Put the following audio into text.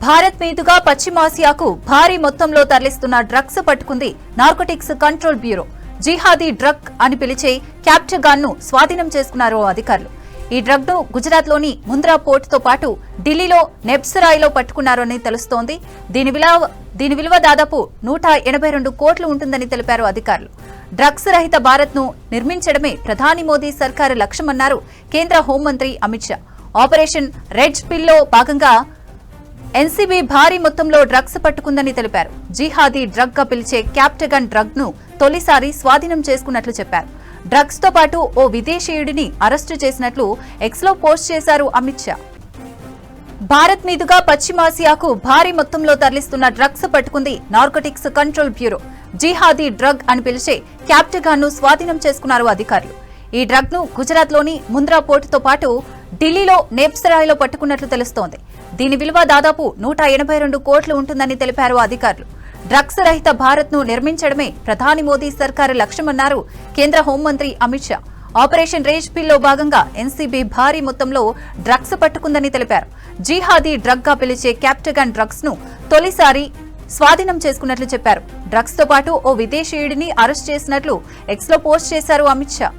భారత్ మీదుగా పశ్చిమాసియాకు భారీ మొత్తంలో తరలిస్తున్న డ్రగ్స్ పట్టుకుంది narcotics control bureau. Jihadi drug అని పిలిచే క్యాప్చర్ గన్ ను స్వాధీనం చేసుకున్నారు అధికారులు. ఈ డ్రగ్ ను గుజరాత్ లోని ముంద్రా పోర్ట్ తో పాటు ఢిల్లీలో నెబ్సరాయిలో పట్టుకున్నారని తెలుస్తోంది. దీని విలువ దాదాపు 182 కోట్లు ఉంటుందని తెలిపారు అధికారులు. డ్రగ్స్ రహిత భారత్ ను నిర్మించడమే ప్రధాని మోదీ సర్కారు లక్ష్యమన్నారు కేంద్ర హోంమంత్రి అమిత్ షా. ఆపరేషన్ రెడ్ పిల్ లో భాగంగా ఎన్సీబీ భారీ మొత్తంలో డ్రగ్స్ పట్టుకుందని తెలిపారు. జిహాదీ డ్రగ్ గా పిలిచే క్యాప్చర్ గన్ డ్రగ్ ను తొలిసారి స్వాధీనం చేసుకున్నట్లు చెప్పారు. డ్రగ్స్ తో పాటు ఓ విదేశీయుడిని అరెస్టు చేసినట్లు ఎక్స్ లో పోస్ట్ చేశారు అమిత్ షా. భారత్ మీదుగా పశ్చిమాసియాకు భారీ మొత్తంలో తరలిస్తున్న డ్రగ్స్ పట్టుకుంది narcotics control bureau. Jihadi drug అని పిలిచే క్యాప్చర్ గన్ ను స్వాధీనం చేసుకున్నారు అధికారులు. ఈ డ్రగ్ ను గుజరాత్ లోని ముంద్రా పోర్ట్ తో పాటు ఢిల్లీలో నెబ్సరాయిలో పట్టుకున్నట్లు తెలుస్తోంది. దీని విలువ దాదాపు 182 కోట్లు ఉంటుందని తెలిపారు అధికారులు. డ్రగ్స్ రహిత భారత్ ను నిర్మించడమే ప్రధాని మోదీ సర్కారు లక్ష్యమన్నారు కేంద్ర హోంమంత్రి అమిత్ షా. ఆపరేషన్ రేజ్ పిల్ లో భాగంగా ఎన్సీబీ భారీ మొత్తంలో డ్రగ్స్ పట్టుకుందని తెలిపారు. జిహాదీ డ్రగ్ గా పిలిచే క్యాప్చర్ గన్ డ్రగ్స్ ను తొలిసారి స్వాధీనం చేసుకున్నట్లు చెప్పారు. డ్రగ్స్ తో పాటు ఓ విదేశీయుడిని అరెస్ట్ చేసినట్లు ఎక్స్ లో పోస్ట్ చేశారు అమిత్ షా.